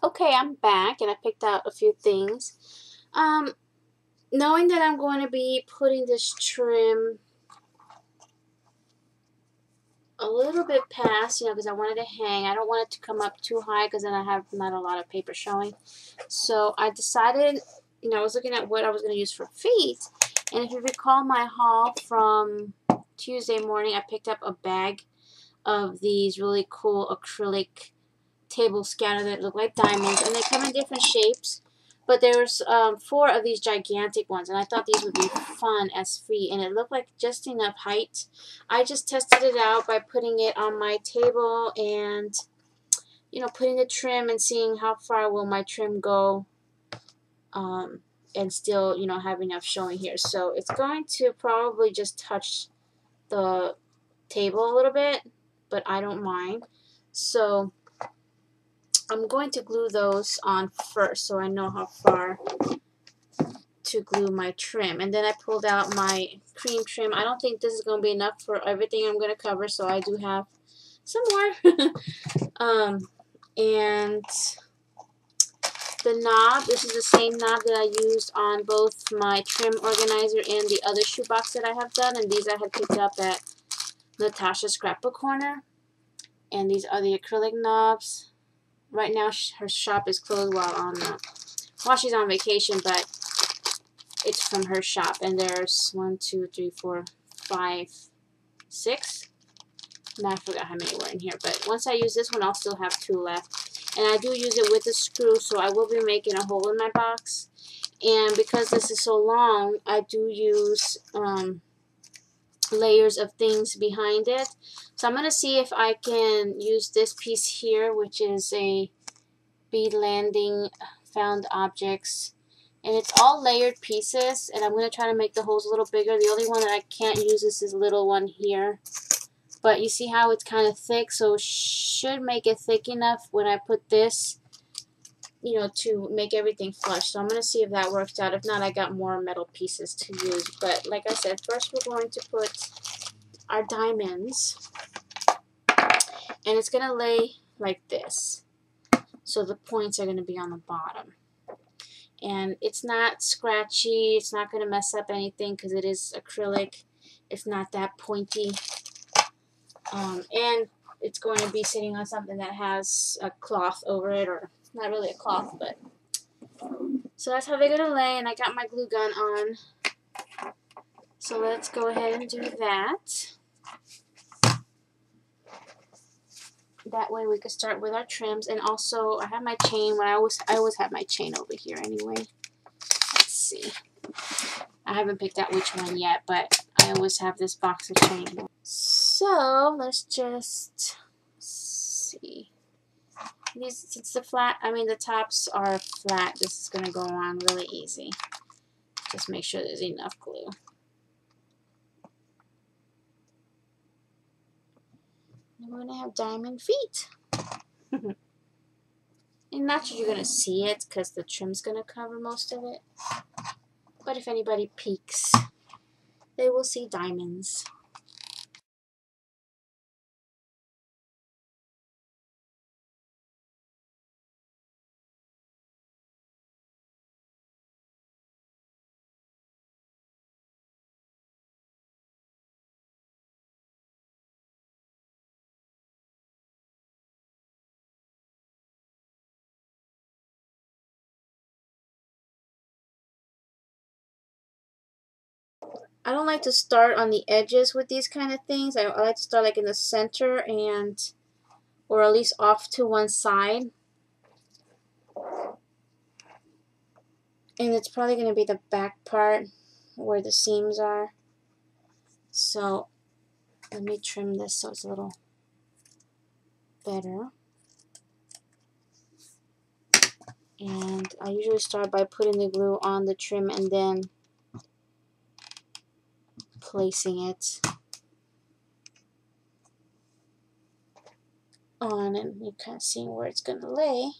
Okay, I'm back and I picked out a few things. Knowing that I'm going to be putting this trim a little bit past, because I wanted to hang. I don't want it to come up too high because then I have not a lot of paper showing. So I decided, I was looking at what I was going to use for feet. And if you recall my haul from Tuesday morning, I picked up a bag of these really cool acrylic table scatter that look like diamonds, and they come in different shapes. But there's 4 of these gigantic ones, and I thought these would be fun as feet, and it looked like just enough height. I just tested it out by putting it on my table and, putting the trim and seeing how far will my trim go, and still, have enough showing here. So it's going to probably just touch the table a little bit, but I don't mind. So I'm going to glue those on first so I know how far to glue my trim. And then I pulled out my cream trim. I don't think this is going to be enough for everything I'm going to cover, so I do have some more. And the knob, this is the same knob that I used on both my trim organizer and the other shoebox that I have done. And these I had picked up at Natasha's Scrapbook Corner. And these are the acrylic knobs. Right now, her shop is closed while she's on vacation, but it's from her shop. And there's 1, 2, 3, 4, 5, 6. And I forgot how many were in here. But once I use this one, I'll still have 2 left. And I do use it with a screw, so I will be making a hole in my box. And because this is so long, I do use layers of things behind it. So I'm going to see if I can use this piece here, which is a bead landing found objects, and it's all layered pieces, and I'm going to try to make the holes a little bigger. The only one that I can't use is this little one here, but you see how it's kind of thick, so should make it thick enough when I put this, to make everything flush. So I'm going to see if that works out. If not, I got more metal pieces to use. But like I said, first we're going to put our diamonds, and it's going to lay like this. So the points are going to be on the bottom. And it's not scratchy. It's not going to mess up anything because it is acrylic. It's not that pointy. And it's going to be sitting on something that has a cloth over it, or not really a cloth, but. So that's how they're going to lay, and I got my glue gun on. So let's go ahead and do that. That way we can start with our trims. And also I have my chain. I always have my chain over here anyway. Let's see. I haven't picked out which one yet, but I always have this box of chain. So let's just see. These, since the tops are flat, this is going to go on really easy. Just make sure there's enough glue. We're going to have diamond feet. And not that you're going to see it because the trim's going to cover most of it. But if anybody peeks, they will see diamonds. I don't like to start on the edges with these kind of things. I like to start like in the center or at least off to one side. And it's probably going to be the back part where the seams are. So let me trim this so it's a little better. And I usually start by putting the glue on the trim and then placing it on, and you're kind of seeing where it's going to lay.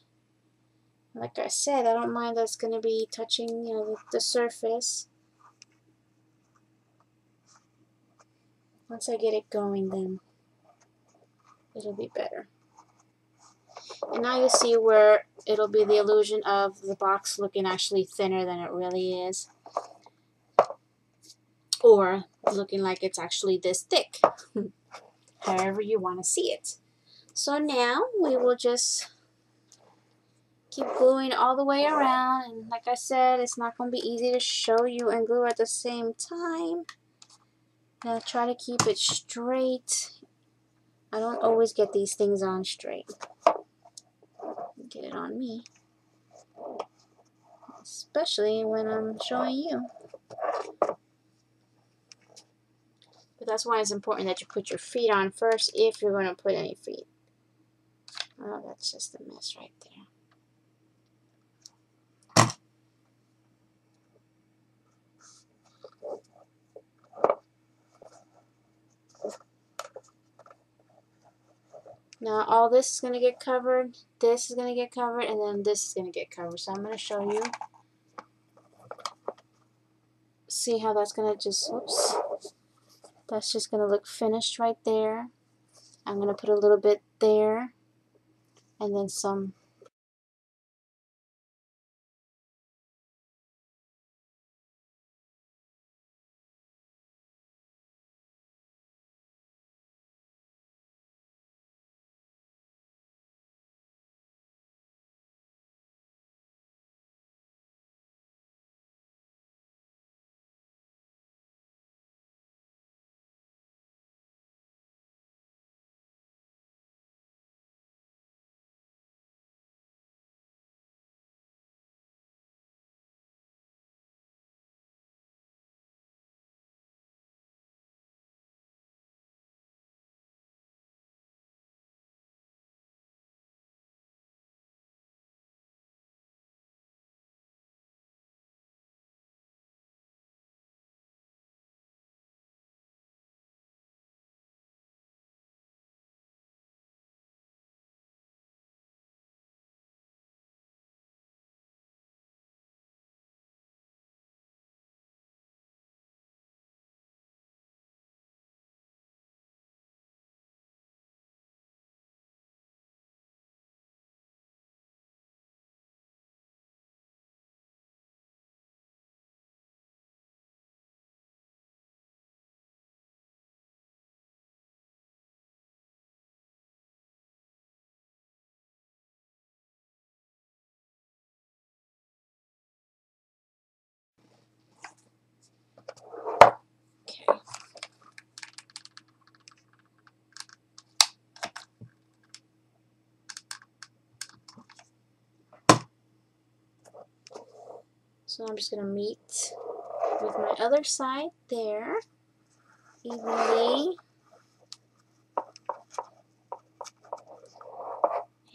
Like I said, I don't mind that's going to be touching, the surface. Once I get it going, then it'll be better. And now you see where it'll be the illusion of the box looking actually thinner than it really is. Or looking like it's actually this thick. However you want to see it. So now we will just keep gluing all the way around. And like I said, it's not going to be easy to show you and glue at the same time. Now try to keep it straight. I don't always get these things on straight. Get it on me. Especially when I'm showing you. But that's why it's important that you put your feet on first if you're going to put any feet. Oh, that's just a mess right there. Now all this is going to get covered, this is going to get covered, and then this is going to get covered. So I'm going to show you. See how that's going to just, oops, that's just going to look finished right there. I'm going to put a little bit there, and then some. Okay. So I'm just going to meet with my other side there, evenly.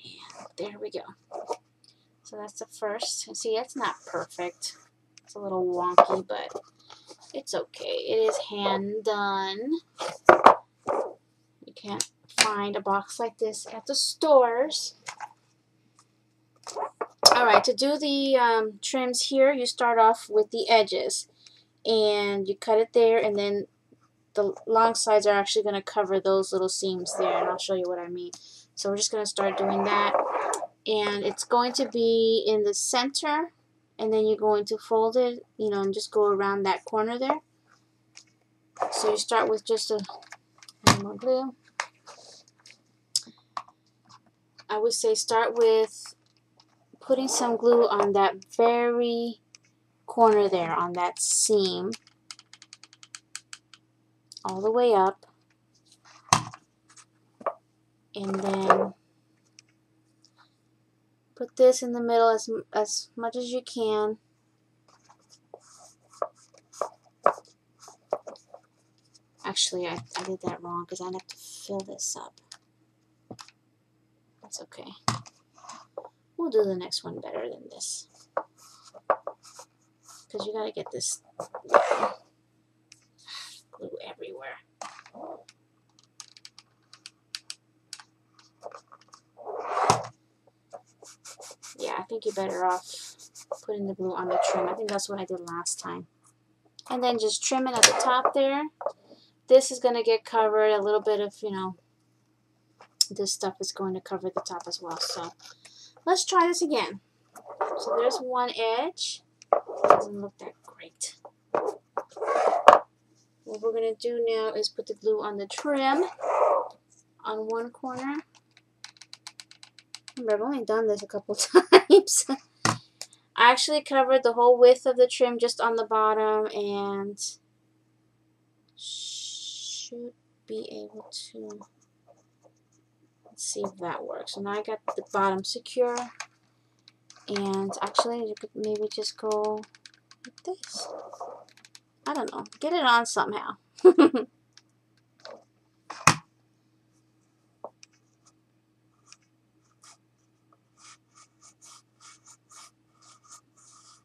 And there we go. So that's the first. See, it's not perfect. It's a little wonky, but it's okay. It is hand done. You can't find a box like this at the stores. Alright, to do the trims here, you start off with the edges. And you cut it there, and then the long sides are actually going to cover those little seams there. And I'll show you what I mean. So we're just going to start doing that. And it's going to be in the center. And then you're going to fold it, you know, and just go around that corner there. So you start with just a little more glue. I would say start with putting some glue on that very corner there, on that seam, all the way up. And then put this in the middle as much as you can. Actually, I did that wrong because I have to fill this up. That's okay. We'll do the next one better than this. Because you got to get this glue everywhere. Yeah, I think you're better off putting the glue on the trim. I think that's what I did last time. And then just trim it at the top there. This is going to get covered, a little bit of, you know, this stuff is going to cover the top as well. So let's try this again. So there's one edge. Doesn't look that great. What we're going to do now is put the glue on the trim on one corner. Remember, I've only done this a couple times. I actually covered the whole width of the trim just on the bottom and should be able to, let's see if that works. So now I got the bottom secure, and actually you could maybe just go like this. I don't know, get it on somehow.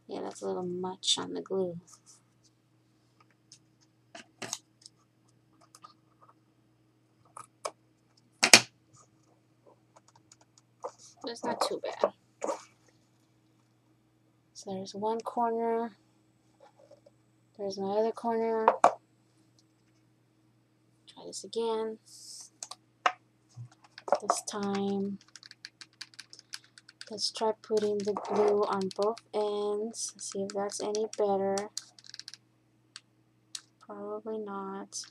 Yeah, that's a little much on the glue. That's not too bad. So there's one corner. There's my other corner. Try this again. This time, let's try putting the glue on both ends. See if that's any better. Probably not,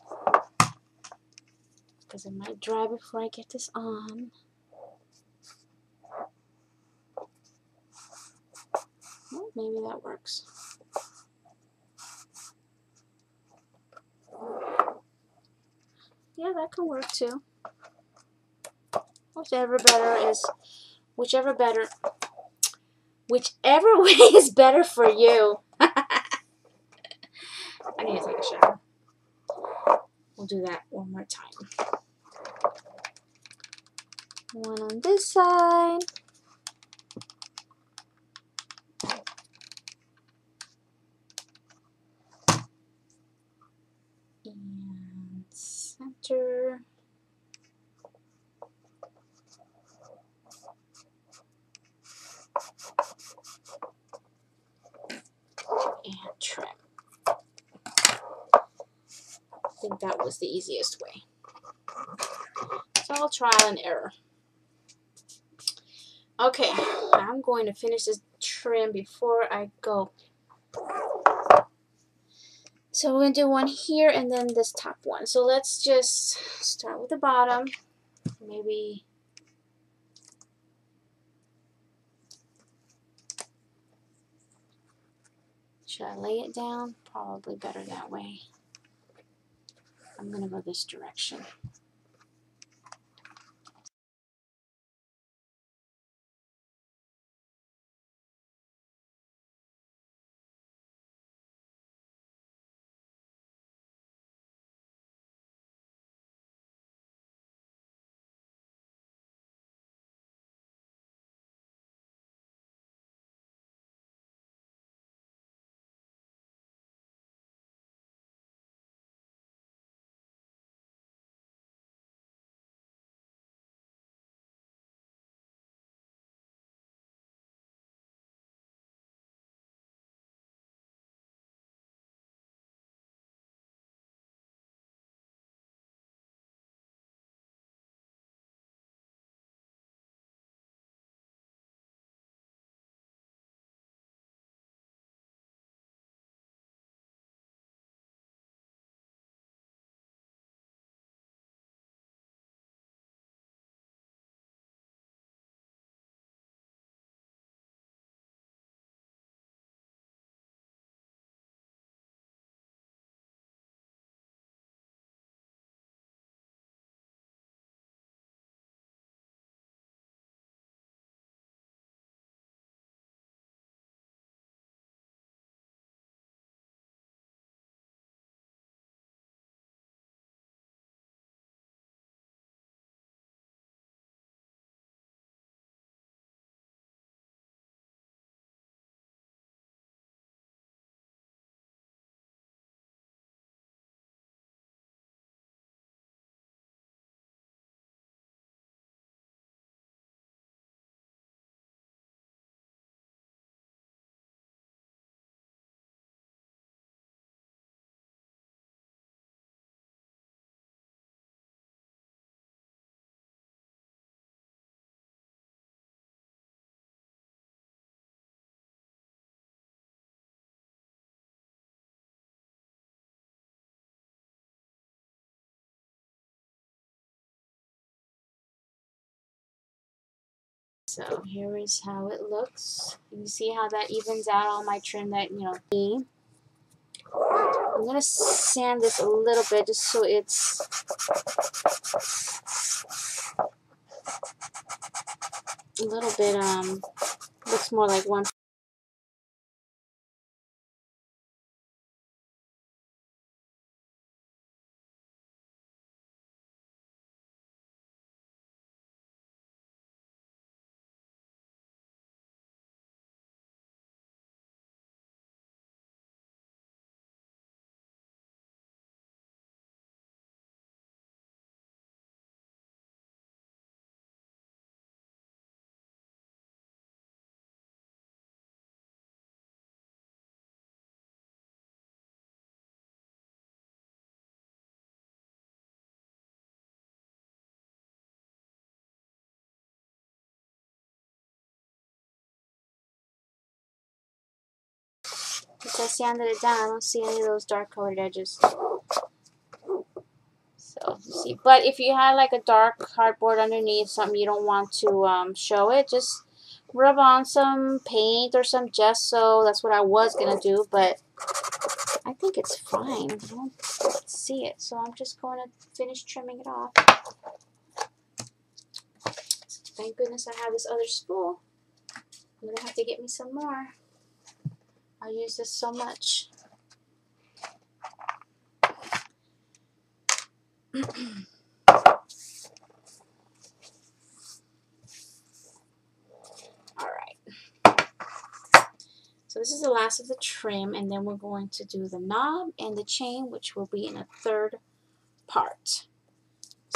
because it might dry before I get this on. Well, maybe that works. Yeah, that can work too. Whichever way is better for you. I need to take a shower. We'll do that one more time. One on this side. And center. And trim. I think that was the easiest way. It's all trial and error. Okay, I'm going to finish this trim before I go. So we're going to do one here and then this top one. So let's just start with the bottom. Maybe should I lay it down? Probably better that way. I'm going to go this direction. So here is how it looks. You see how that evens out all my trim that, you know. I'm going to sand this a little bit just so it's a little bit, looks more like one. Since I sanded it down, I don't see any of those dark colored edges. So, you see. But if you had like a dark cardboard underneath, something you don't want to show it, just rub on some paint or some gesso. That's what I was going to do, but I think it's fine. I don't see it, so I'm just going to finish trimming it off. Thank goodness I have this other spool. I'm going to have to get me some more. I use this so much. Alright. So this is the last of the trim, and then we're going to do the knob and the chain, which will be in a third part.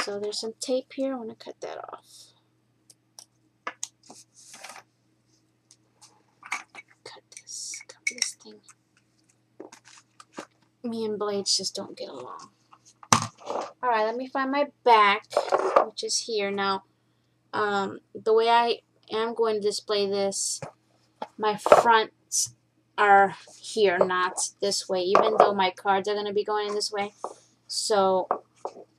So there's some tape here. I want to cut that off. Cover this thing. Me and blades just don't get along. Alright, let me find my back, which is here. Now, the way I am going to display this, my fronts are here, not this way, even though my cards are going to be going in this way. So,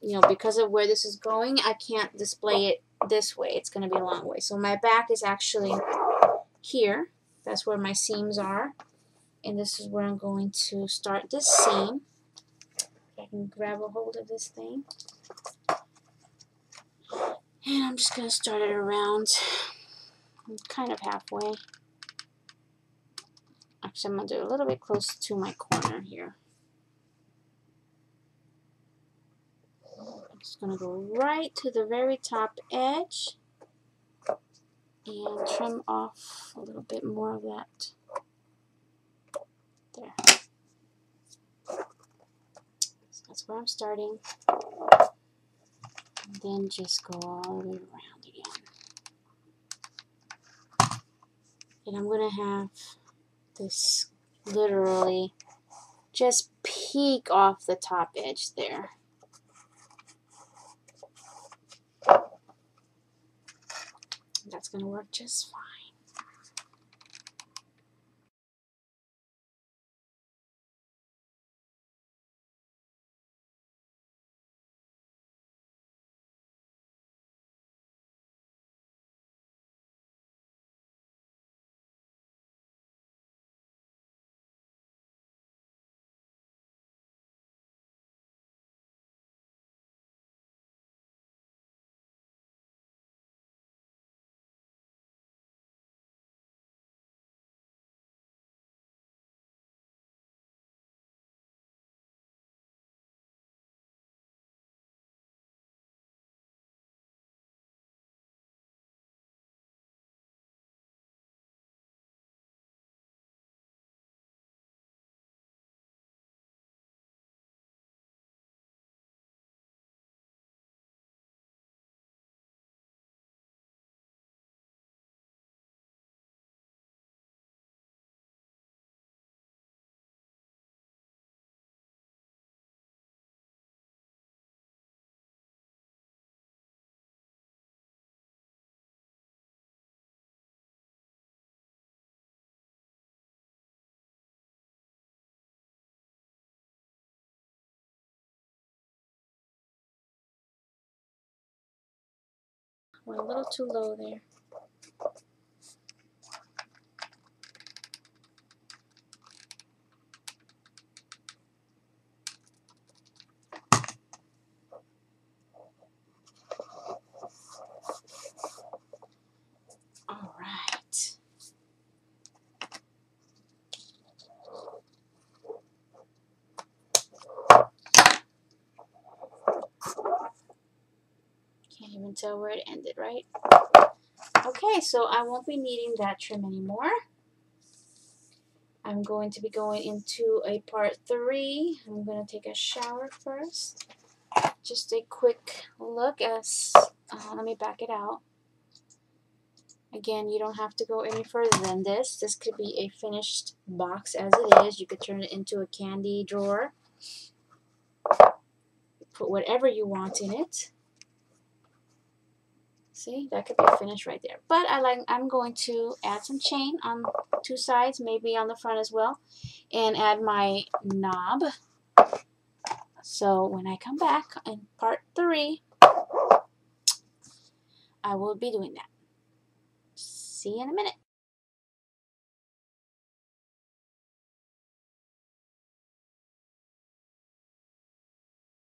you know, because of where this is going, I can't display it this way. It's going to be a long way. So my back is actually here. That's where my seams are. And this is where I'm going to start this seam. I can grab a hold of this thing. And I'm just going to start it around. I'm kind of halfway. Actually, I'm going to do it a little bit close to my corner here. I'm just going to go right to the very top edge and trim off a little bit more of that. There. So that's where I'm starting. And then just go all the way around again. And I'm going to have this literally just peek off the top edge there. That's going to work just fine. Went a little too low there. All right. Can't even tell where it ended, right? Okay, so I won't be needing that trim anymore. I'm going to be going into a part 3. I'm going to take a shower first. Just a quick look as, let me back it out. Again, you don't have to go any further than this. This could be a finished box as it is. You could turn it into a candy drawer. Put whatever you want in it. See, that could be finished right there. But I'm going to add some chain on 2 sides, maybe on the front as well, and add my knob. So when I come back in part 3, I will be doing that. See you in a minute.